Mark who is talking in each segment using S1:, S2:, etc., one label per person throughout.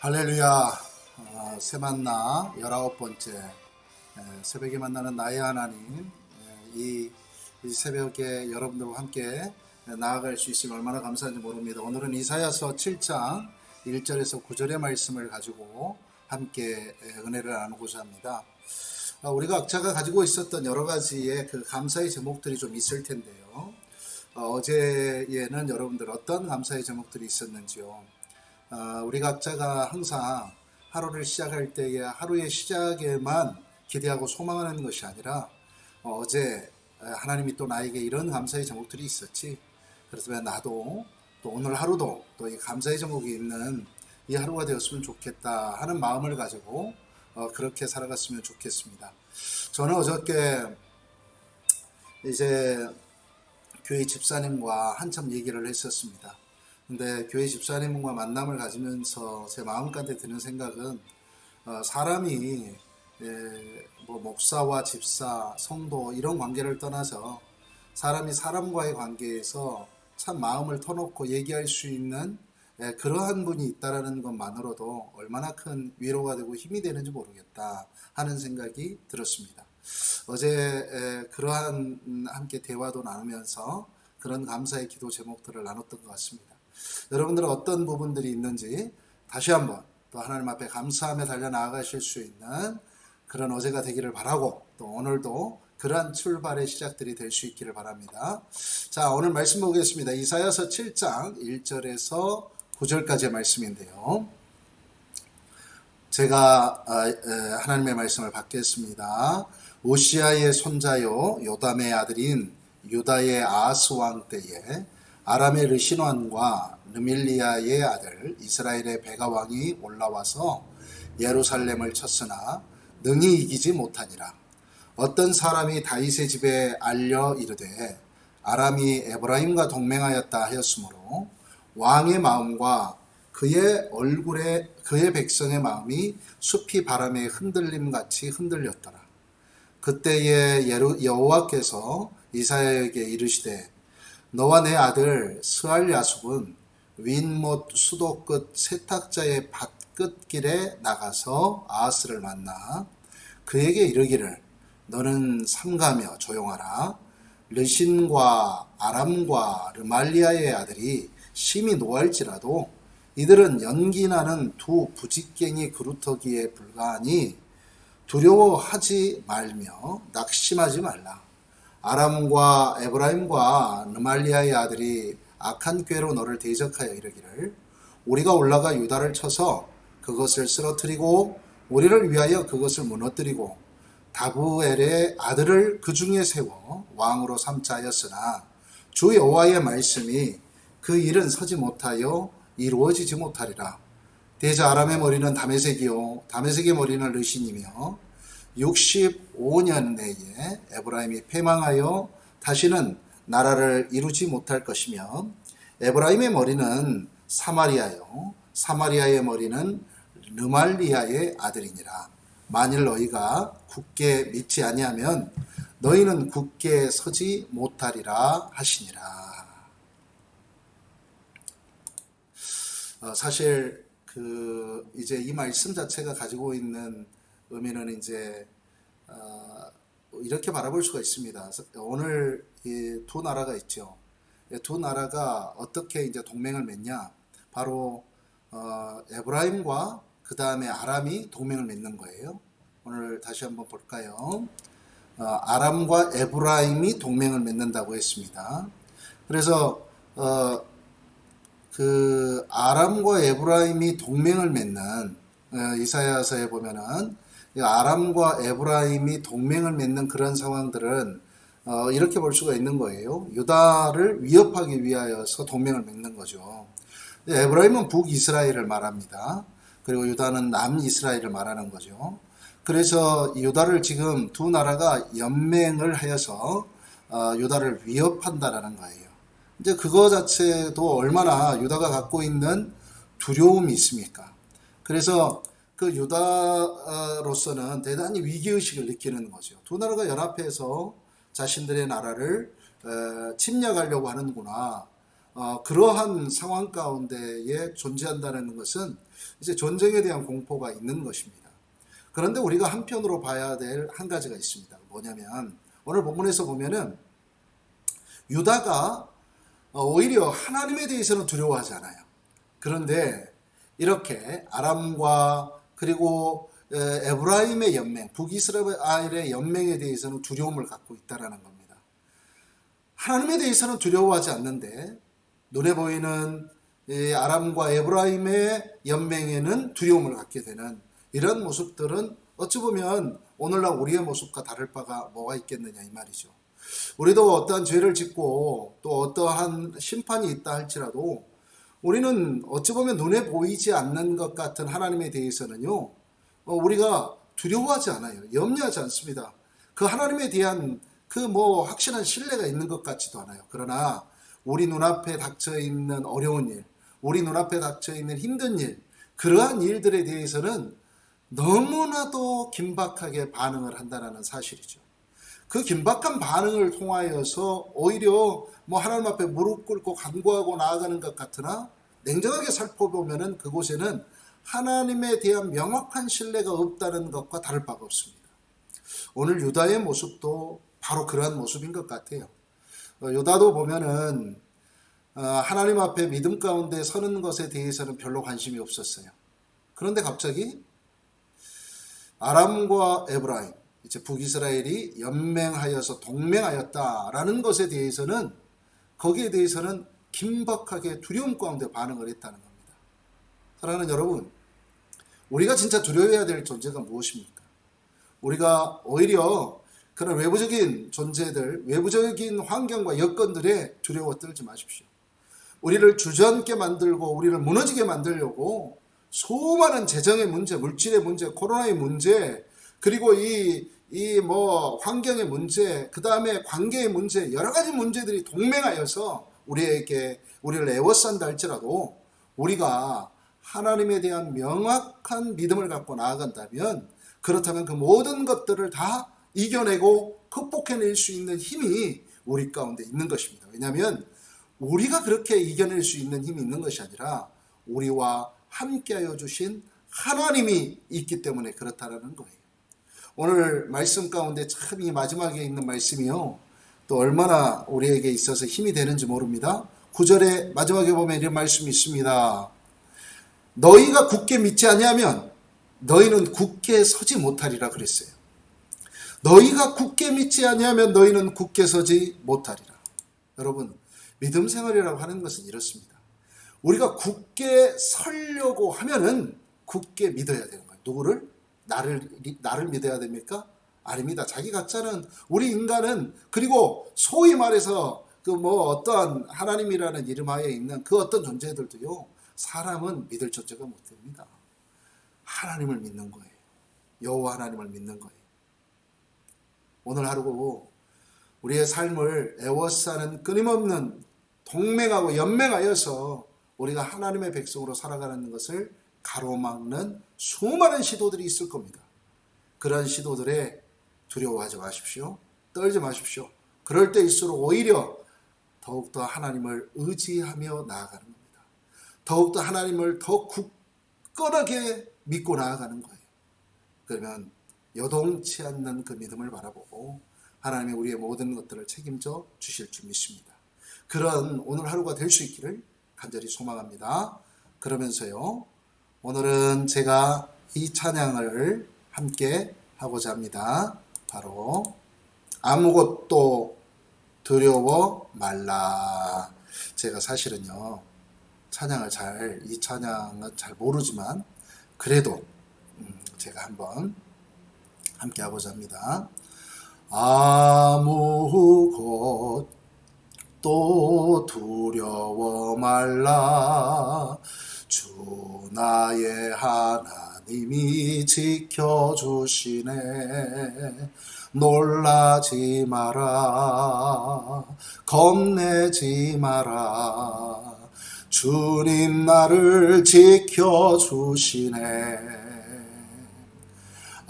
S1: 할렐루야. 새만나 19번째 새벽에 만나는 나의 하나님. 이 새벽에 여러분들과 함께 나아갈 수 있으면 얼마나 감사한지 모릅니다. 오늘은 이사야서 7장 1절에서 9절의 말씀을 가지고 함께 은혜를 나누고자 합니다. 우리가 각자가 가지고 있었던 여러 가지의 그 감사의 제목들이 좀 있을 텐데요. 어제에는 여러분들 어떤 감사의 제목들이 있었는지요? 우리 각자가 항상 하루를 시작할 때에 하루의 시작에만 기대하고 소망하는 것이 아니라 어제 하나님이 또 나에게 이런 감사의 제목들이 있었지. 그래서 나도 또 오늘 하루도 또 이 감사의 제목이 있는 이 하루가 되었으면 좋겠다 하는 마음을 가지고 그렇게 살아갔으면 좋겠습니다. 저는 어저께 이제 교회 집사님과 한참 얘기를 했었습니다. 근데 교회 집사님과 만남을 가지면서 제 마음 가운데 드는 생각은 사람이 뭐 목사와 집사, 성도 이런 관계를 떠나서 사람이 사람과의 관계에서 참 마음을 터놓고 얘기할 수 있는 그러한 분이 있다라는 것만으로도 얼마나 큰 위로가 되고 힘이 되는지 모르겠다 하는 생각이 들었습니다. 어제 그러한 함께 대화도 나누면서 그런 감사의 기도 제목들을 나눴던 것 같습니다. 여러분들은 어떤 부분들이 있는지 다시 한번 또 하나님 앞에 감사하며 달려나가실 수 있는 그런 어제가 되기를 바라고 또 오늘도 그러한 출발의 시작들이 될 수 있기를 바랍니다. 자, 오늘 말씀 보겠습니다. 이사야서 7장 1절에서 9절까지의 말씀인데요. 제가 하나님의 말씀을 받겠습니다. 오시아의 손자요 요담의 아들인 유다의 아하스 왕 때에 아람의 르신왕과 르밀리아의 아들 이스라엘의 베가 왕이 올라와서 예루살렘을 쳤으나 능히 이기지 못하니라. 어떤 사람이 다윗의 집에 알려 이르되 아람이 에브라임과 동맹하였다 하였으므로 왕의 마음과 그의 백성의 마음이 숲이 바람에 흔들림같이 흔들렸더라. 그때에 여호와께서 이사야에게 이르시되 너와 내 아들 스알 야숲은 윈못 수도 끝 세탁자의 밭끝길에 나가서 아하스를 만나 그에게 이르기를 너는 삼가며 조용하라. 르신과 아람과 르말리아의 아들이 심히 노할지라도 이들은 연기나는 두 부직갱이 그루터기에 불과하니 두려워하지 말며 낙심하지 말라. 아람과 에브라임과 르말리아의 아들이 악한 꾀로 너를 대적하여 이르기를 우리가 올라가 유다를 쳐서 그것을 쓰러뜨리고 우리를 위하여 그것을 무너뜨리고 다부엘의 아들을 그 중에 세워 왕으로 삼자 하였으나 주 여호와의 말씀이 그 일은 서지 못하여 이루어지지 못하리라. 대저 아람의 머리는 다메섹이요 다메섹의 머리는 르신이며 65년 내에 에브라임이 패망하여 다시는 나라를 이루지 못할 것이며 에브라임의 머리는 사마리아요 사마리아의 머리는 르말리아의 아들이니라. 만일 너희가 굳게 믿지 아니하면 너희는 굳게 서지 못하리라 하시니라. 사실 이제 이 말씀 자체가 가지고 있는 의미는 이제 이렇게 바라볼 수가 있습니다. 오늘 이 두 나라가 있죠. 두 나라가 어떻게 이제 동맹을 맺냐? 바로 에브라임과 그 다음에 아람이 동맹을 맺는 거예요. 오늘 다시 한번 볼까요? 아람과 에브라임이 동맹을 맺는다고 했습니다. 그래서 그 아람과 에브라임이 동맹을 맺는 이사야서에 보면은 아람과 에브라임이 동맹을 맺는 그런 상황들은 이렇게 볼 수가 있는 거예요. 유다를 위협하기 위하여서 동맹을 맺는 거죠. 에브라임은 북이스라엘을 말합니다. 그리고 유다는 남이스라엘을 말하는 거죠. 그래서 유다를 지금 두 나라가 연맹을 하여서 유다를 위협한다라는 거예요. 이제 그거 자체도 얼마나 유다가 갖고 있는 두려움이 있습니까? 그래서 그 유다로서는 대단히 위기의식을 느끼는 거죠. 두 나라가 연합해서 자신들의 나라를 침략하려고 하는구나. 그러한 상황 가운데에 존재한다는 것은 이제 전쟁에 대한 공포가 있는 것입니다. 그런데 우리가 한편으로 봐야 될 한 가지가 있습니다. 뭐냐면 오늘 본문에서 보면은 유다가 오히려 하나님에 대해서는 두려워하지 않아요. 그런데 이렇게 아람과 그리고 에브라임의 연맹, 북이스라엘의 연맹에 대해서는 두려움을 갖고 있다는 겁니다. 하나님에 대해서는 두려워하지 않는데 눈에 보이는 아람과 에브라임의 연맹에는 두려움을 갖게 되는 이런 모습들은 어찌 보면 오늘날 우리의 모습과 다를 바가 뭐가 있겠느냐 이 말이죠. 우리도 어떠한 죄를 짓고 또 어떠한 심판이 있다 할지라도 우리는 어찌 보면 눈에 보이지 않는 것 같은 하나님에 대해서는요, 우리가 두려워하지 않아요. 염려하지 않습니다. 그 하나님에 대한 그 확실한 신뢰가 있는 것 같지도 않아요. 그러나 우리 눈앞에 닥쳐 있는 어려운 일, 우리 눈앞에 닥쳐 있는 힘든 일, 그러한 일들에 대해서는 너무나도 긴박하게 반응을 한다는 사실이죠. 그 긴박한 반응을 통하여서 오히려 하나님 앞에 무릎 꿇고 간구하고 나아가는 것 같으나 냉정하게 살펴보면은 그곳에는 하나님에 대한 명확한 신뢰가 없다는 것과 다를 바가 없습니다. 오늘 유다의 모습도 바로 그러한 모습인 것 같아요. 유다도 보면은 하나님 앞에 믿음 가운데 서는 것에 대해서는 별로 관심이 없었어요. 그런데 갑자기 아람과 에브라임, 이제 북이스라엘이 연맹하여서 동맹하였다라는 것에 대해서는 거기에 대해서는 긴박하게 두려움 가운데 반응을 했다는 겁니다. 사랑하는 여러분, 우리가 진짜 두려워해야 될 존재가 무엇입니까? 우리가 오히려 그런 외부적인 존재들, 외부적인 환경과 여건들에 두려워 떨지 마십시오. 우리를 주저앉게 만들고 우리를 무너지게 만들려고 수많은 재정의 문제, 물질의 문제, 코로나의 문제, 그리고 환경의 문제, 그 다음에 관계의 문제, 여러 가지 문제들이 동맹하여서 우리를 애워싼다 할지라도 우리가 하나님에 대한 명확한 믿음을 갖고 나아간다면, 그렇다면 그 모든 것들을 다 이겨내고 극복해낼 수 있는 힘이 우리 가운데 있는 것입니다. 왜냐하면 우리가 그렇게 이겨낼 수 있는 힘이 있는 것이 아니라 우리와 함께하여 주신 하나님이 있기 때문에 그렇다라는 거예요. 오늘 말씀 가운데 참 이 마지막에 있는 말씀이요, 또 얼마나 우리에게 있어서 힘이 되는지 모릅니다. 9절에 마지막에 보면 이런 말씀이 있습니다. 너희가 굳게 믿지 아니하면 너희는 굳게 서지 못하리라 그랬어요. 너희가 굳게 믿지 아니하면 너희는 굳게 서지 못하리라. 여러분, 믿음 생활이라고 하는 것은 이렇습니다. 우리가 굳게 서려고 하면은 굳게 믿어야 되는 거예요. 누구를? 나를 믿어야 됩니까? 아닙니다. 자기 각자는, 우리 인간은, 그리고 소위 말해서 어떠한 하나님이라는 이름 하에 있는 그 어떤 존재들도요, 사람은 믿을 존재가 못 됩니다. 하나님을 믿는 거예요. 여호와 하나님을 믿는 거예요. 오늘 하루 우리의 삶을 애워싸는 끊임없는 동맹하고 연맹하여서 우리가 하나님의 백성으로 살아가는 것을 가로막는 수많은 시도들이 있을 겁니다. 그런 시도들에 두려워하지 마십시오. 떨지 마십시오. 그럴 때일수록 오히려 더욱더 하나님을 의지하며 나아가는 겁니다. 더욱더 하나님을 더 굳건하게 믿고 나아가는 거예요. 그러면 여동치 않는 그 믿음을 바라보고 하나님이 우리의 모든 것들을 책임져 주실 줄 믿습니다. 그런 오늘 하루가 될 수 있기를 간절히 소망합니다. 그러면서요, 오늘은 제가 이 찬양을 함께 하고자 합니다. 바로 아무것도 두려워 말라. 제가 사실은요, 이 찬양은 잘 모르지만 그래도 제가 한번 함께 하고자 합니다. 아무것도 두려워 말라. 주 나의 하나님이 지켜주시네. 놀라지 마라. 겁내지 마라. 주님 나를 지켜주시네.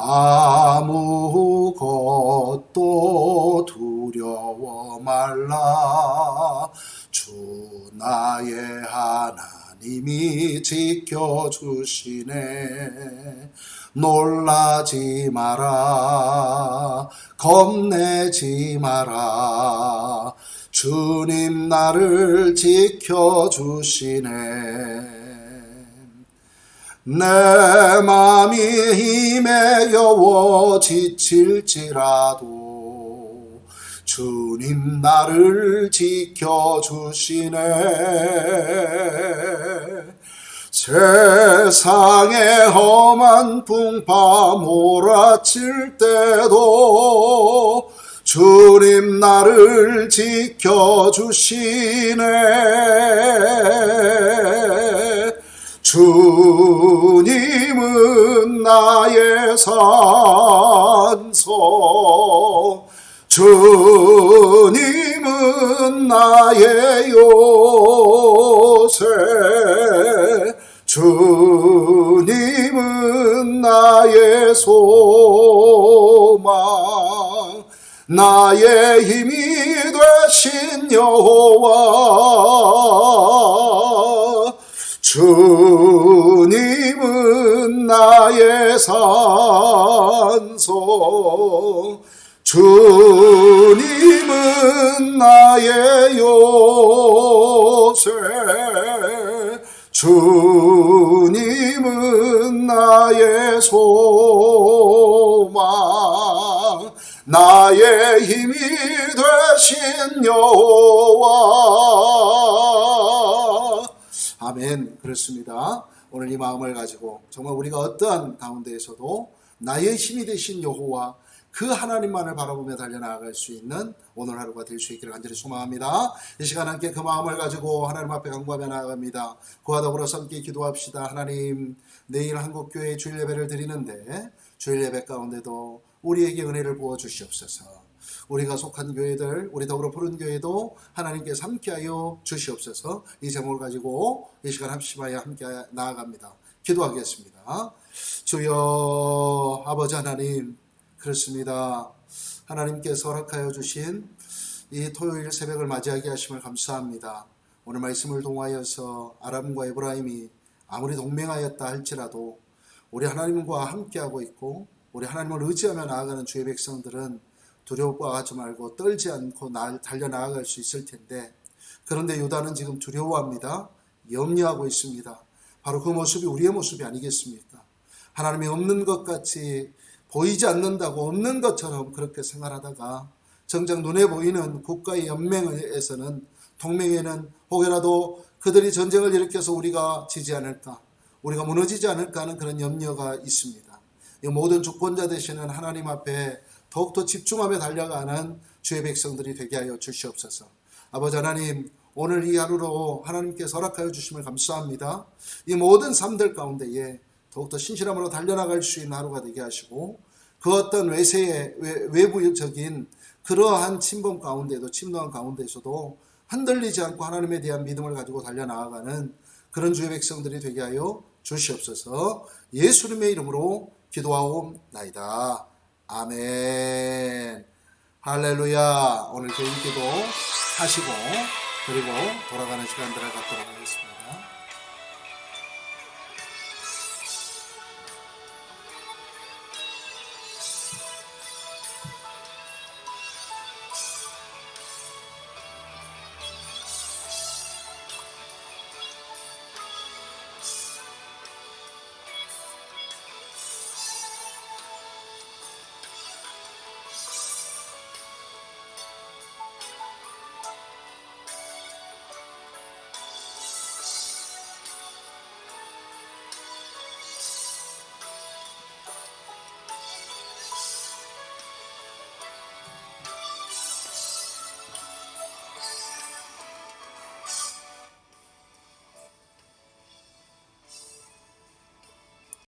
S1: 아무것도 두려워 말라. 주 나의 하나님이 지켜주시네. 놀라지 마라. 겁내지 마라. 주님 나를 지켜주시네. 내 맘이 힘에 겨워 지칠지라도 주님 나를 지켜주시네. 세상에 험한 풍파 몰아칠 때도 주님 나를 지켜주시네. 주님은 나의 산소, 주님은 나의 요새, 주님은 나의 소망, 나의 힘이 되신 여호와. 주님은 나의 산소, 주님은 나의 요새, 주님은 나의 소망, 나의 힘이 되신 여호와. 아멘. 그렇습니다. 오늘 이 마음을 가지고 정말 우리가 어떠한 가운데에서도 나의 힘이 되신 여호와, 그 하나님만을 바라보며 달려나갈 수 있는 오늘 하루가 될 수 있기를 간절히 소망합니다. 이 시간 함께 그 마음을 가지고 하나님 앞에 간구하며 나아갑니다. 그와 더불어서 함께 기도합시다. 하나님, 내일 한국교회 주일 예배를 드리는데 주일 예배 가운데도 우리에게 은혜를 부어주시옵소서. 우리가 속한 교회들, 우리 더불어 푸른 교회도 하나님께서 함께하여 주시옵소서. 이 제목을 가지고 이 시간 합심하여 함께 나아갑니다. 기도하겠습니다. 주여, 아버지 하나님, 그렇습니다. 하나님께서 허락하여 주신 이 토요일 새벽을 맞이하게 하심을 감사합니다. 오늘 말씀을 통하여서 아람과 에브라임이 아무리 동맹하였다 할지라도 우리 하나님과 함께하고 있고 우리 하나님을 의지하며 나아가는 주의 백성들은 두려워하지 말고 떨지 않고 달려나아갈 수 있을 텐데, 그런데 유다는 지금 두려워합니다. 염려하고 있습니다. 바로 그 모습이 우리의 모습이 아니겠습니까? 하나님이 없는 것 같이 보이지 않는다고 없는 것처럼 그렇게 생활하다가 정작 눈에 보이는 국가의 연맹에서는, 동맹에는 혹여라도 그들이 전쟁을 일으켜서 우리가 지지 않을까, 우리가 무너지지 않을까 하는 그런 염려가 있습니다. 이 모든 주권자 되시는 하나님 앞에 더욱더 집중하며 달려가는 주의 백성들이 되게 하여 주시옵소서. 아버지 하나님, 오늘 이 하루로 하나님께서 허락하여 주심을 감사합니다. 이 모든 삶들 가운데에 더욱더 신실함으로 달려나갈 수 있는 하루가 되게 하시고, 그 어떤 외부적인 그러한 침범 가운데도, 침노한 가운데서도 흔들리지 않고 하나님에 대한 믿음을 가지고 달려나가는 그런 주의 백성들이 되게 하여 주시옵소서. 예수님의 이름으로 기도하옵나이다. 아멘. 할렐루야. 오늘 개인 기도 하시고 그리고 돌아가는 시간들을 갖도록 하겠습니다.